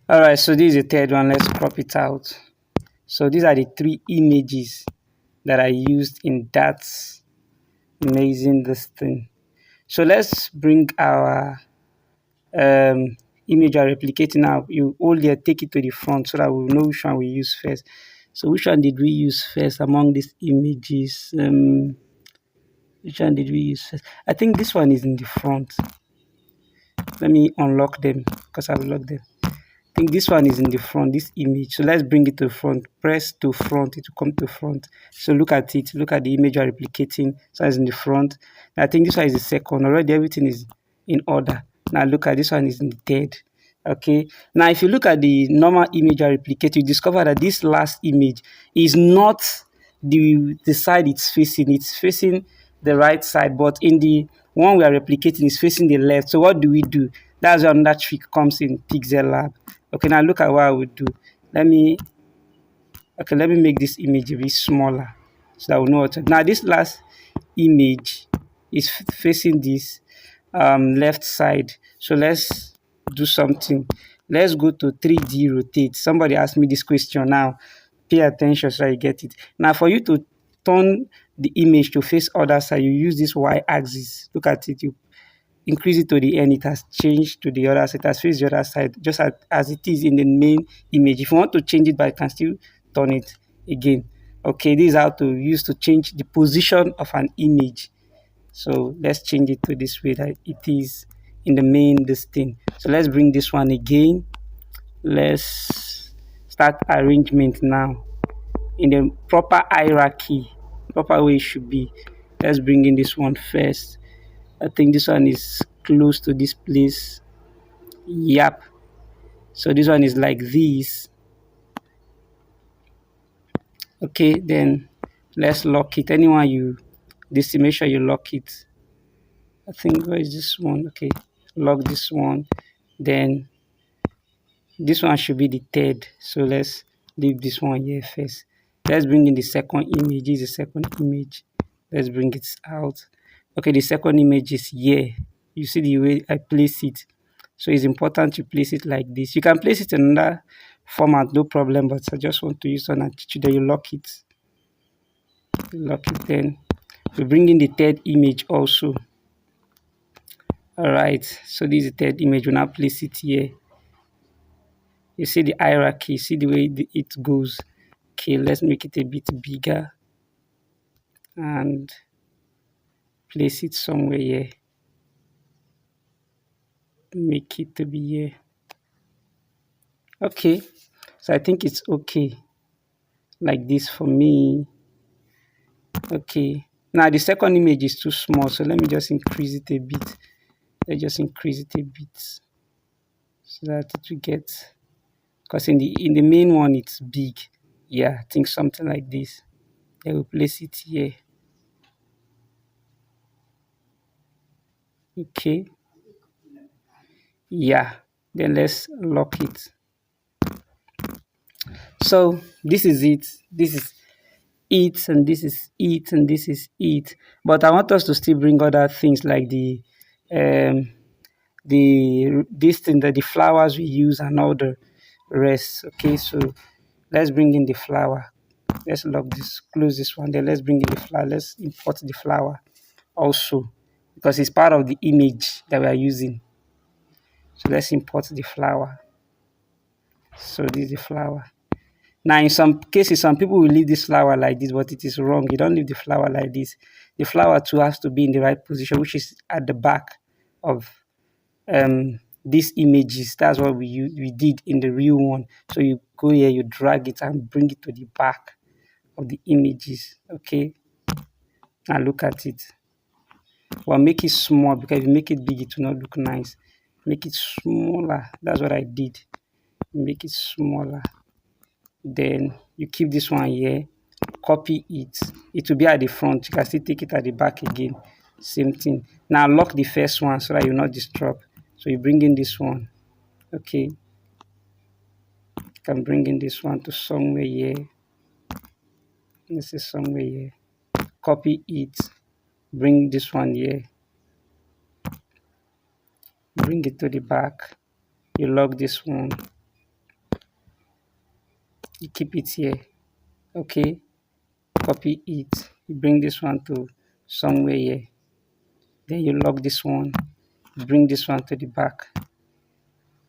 All right, so this is the third one. Let's crop it out. So these are the 3 images that I used in that amazing this thing. So let's bring our image are replicating now. You hold there, take it to the front so that we know which one we use first. So which one did we use first among these images? Which one did we use first? I think this one is in the front. Let me unlock them because I've locked them. I think this one is in the front, this image. So let's bring it to front. Press to front, it will come to front. So look at it. Look at the image are replicating. So it's in the front. I think this one is the second. Already everything is in order. Now look at this one is in the third. Okay. Now if you look at the normal image are replicated, you discover that this last image is not the side it's facing. It's facing the right side, but in the one we are replicating is facing the left. So what do we do? That's where another trick comes in Pixel Lab. Okay, now look at what I would do. Let me make this image a bit smaller so that we know what to. Now this last image is facing this left side. So let's do something. Let's go to 3D rotate. Somebody asked me this question now. Pay attention so you get it. Now for you to turn the image to face other side, you use this Y axis. Look at it. You increase it to the end, it has changed to the other side, it has faced the other side, just as it is in the main image. If you want to change it, but you can still turn it again. Okay, this is how to use to change the position of an image. So let's change it to this way that it is in the main this thing. So let's bring this one again. Let's start arrangement now in the proper hierarchy, proper way it should be. Let's bring in this one first. I think this one is close to this place. Yep. So this one is like this. Okay, then let's lock it. Anyone you this, make sure you lock it. I think where is this one? Okay, lock this one. Then this one should be the third. So let's leave this one here first. Let's bring in the second image. This is the second image. Let's bring it out. Okay, the second image is here. You see the way I place it. So it's important to place it like this. You can place it in another format, no problem, but I just want to use one and teach you that you lock it. Lock it, then we bring in the third image also. All right, so this is the third image. We now place it here. You see the hierarchy, see the way it goes. Okay, let's make it a bit bigger and place it somewhere here. Make it to be here. Okay, so I think it's okay like this for me. Okay, now the second image is too small, so let me just increase it a bit. Let's just increase it a bit so that it will get, because in the main one it's big. Yeah, I think something like this. Then we'll place it here. Okay, yeah, then let's lock it. So this is it. This is it, and this is it, and this is it. But I want us to still bring other things like this thing, that the flowers we use and all the rest. Okay, so let's bring in the flower. Let's lock this, close this one. Then let's bring in the flower. Let's import the flower also, because it's part of the image that we are using. So let's import the flower. So this is the flower. Now, in some cases, some people will leave this flower like this, but it is wrong. You don't leave the flower like this. The flower too has to be in the right position, which is at the back of these images. That's what we did in the real one. So you go here, you drag it and bring it to the back of the images. Okay, now look at it. Well, make it small, because if you make it big, it will not look nice. Make it smaller. That's what I did. Make it smaller. Then you keep this one here, copy it. It will be at the front. You can still take it at the back again. Same thing. Now lock the first one so that you're not disturbed. So you bring in this one. Okay. You can bring in this one to somewhere here. This is somewhere here. Copy it. Bring this one here. Bring it to the back. You lock this one. You keep it here. Okay, copy it. You bring this one to somewhere here. Then you lock this one. Bring this one to the back.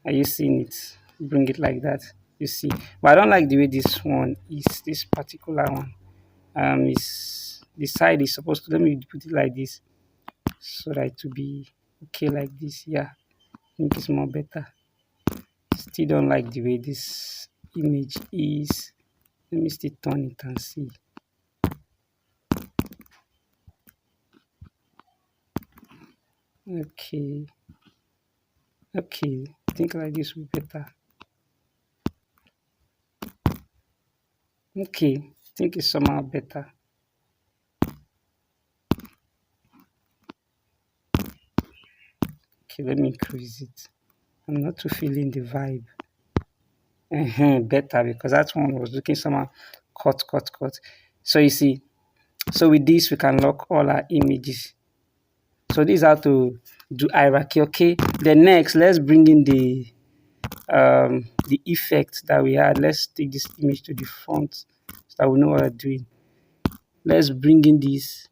Are you seeing it? Bring it like that. You see, but I don't like the way this one is. This particular one, is the side is supposed to. Let me put it like this so that it will be okay like this. Yeah, I think it's more better. Still don't like the way this image is. Let me still turn it and see. Okay, okay, I think like this will be better. Okay, I think it's somehow better. Okay, let me increase it. I'm not too feeling the vibe. Better, because that one was looking somehow cut. So you see, so with this we can lock all our images. So this is how to do hierarchy. Okay, then next let's bring in the effect that we had. Let's take this image to the front so that we know what we're doing. Let's bring in this.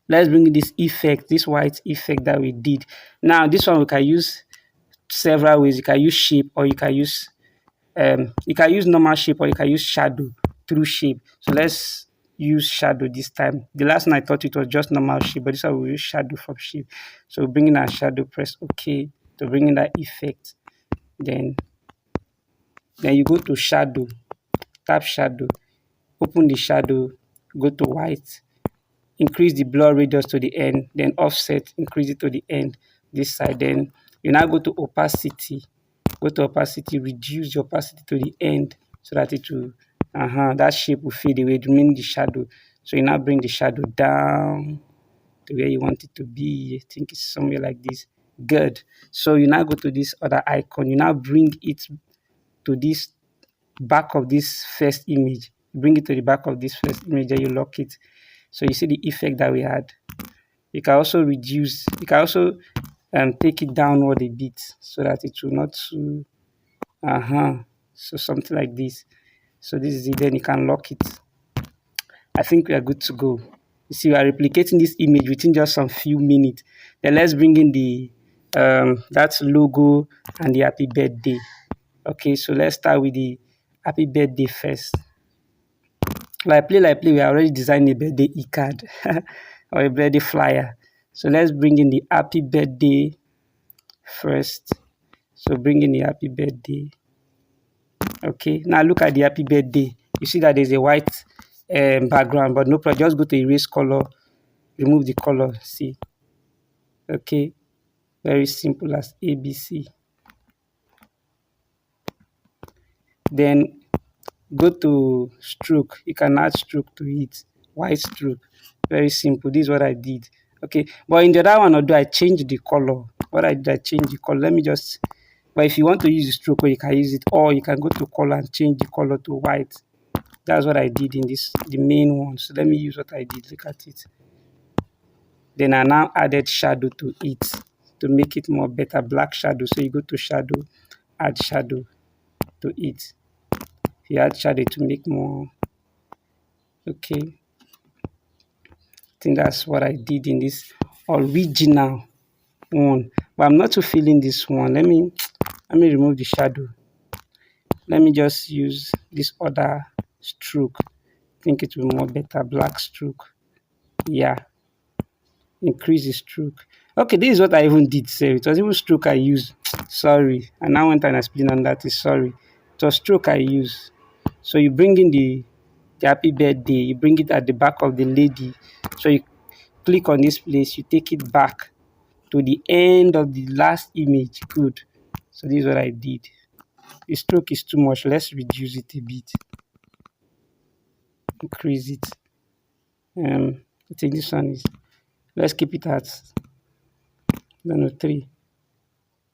Let's bring in this effect, this white effect that we did. Now this one we can use several ways. You can use shape, or you can use normal shape, or you can use shadow through shape. So let's use shadow this time. The last one I thought it was just normal shape, but this one we use shadow from shape. So bring in our shadow, press OK to bring in that effect. Then you go to shadow, tap shadow, open the shadow, go to white, increase the blur radius to the end, then offset, increase it to the end this side. Then you now go to opacity, reduce the opacity to the end so that it will that shape will fade away, remain the shadow. So you now bring the shadow down to where you want it to be. I think it's somewhere like this. Good. So you now go to this other icon, you now bring it to this back of this first image. Bring it to the back of this first image, then you lock it. So you see the effect that we had. You can also reduce, you can also take it downward a bit so that it will not too so something like this. So this is it, then you can lock it. I think we are good to go. You see, we are replicating this image within just some few minutes. Then let's bring in the that logo and the happy birthday. Okay, so let's start with the happy birthday first. Like play, we are already designed a birthday e-card or a birthday flyer. So let's bring in the happy birthday first. So bring in the happy birthday. Okay, now look at the happy birthday. You see that there's a white background, but no problem. Just go to erase color, remove the color. See, okay, very simple as ABC. Then go to stroke. You can add stroke to it. White stroke, very simple. This is what I did. Okay, but in the other one, although I changed the color. What I did, I changed the color. Let me just. But if you want to use the stroke, you can use it, or you can go to color and change the color to white. That's what I did in this, the main one. So let me use what I did. Look at it. Then I now added shadow to it to make it more better, black shadow. So you go to shadow, add shadow to it. You add shadow to make more. Okay. I think that's what I did in this original one. But I'm not too feeling this one. Let me remove the shadow. Let me just use this other stroke. I think it will be more better, black stroke. Yeah, increase the stroke. Okay, this is what I even did say. It was even stroke I used. Sorry, and I went and explained on that. Is sorry, it was stroke I used. So you bring in the happy birthday, you bring it at the back of the lady. So you click on this place, you take it back to the end of the last image. Good. So this is what I did. The stroke is too much. Let's reduce it a bit. Increase it. I think this one is. Let's keep it at. No, 3.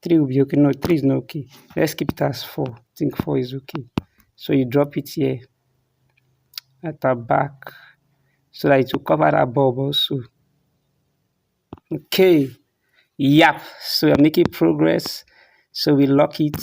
3 will be okay. No, 3 is not okay. Let's keep it as 4. I think 4 is okay. So you drop it here at the back so that it will cover that bulb also. Okay. Yep. So we are making progress. So we lock it.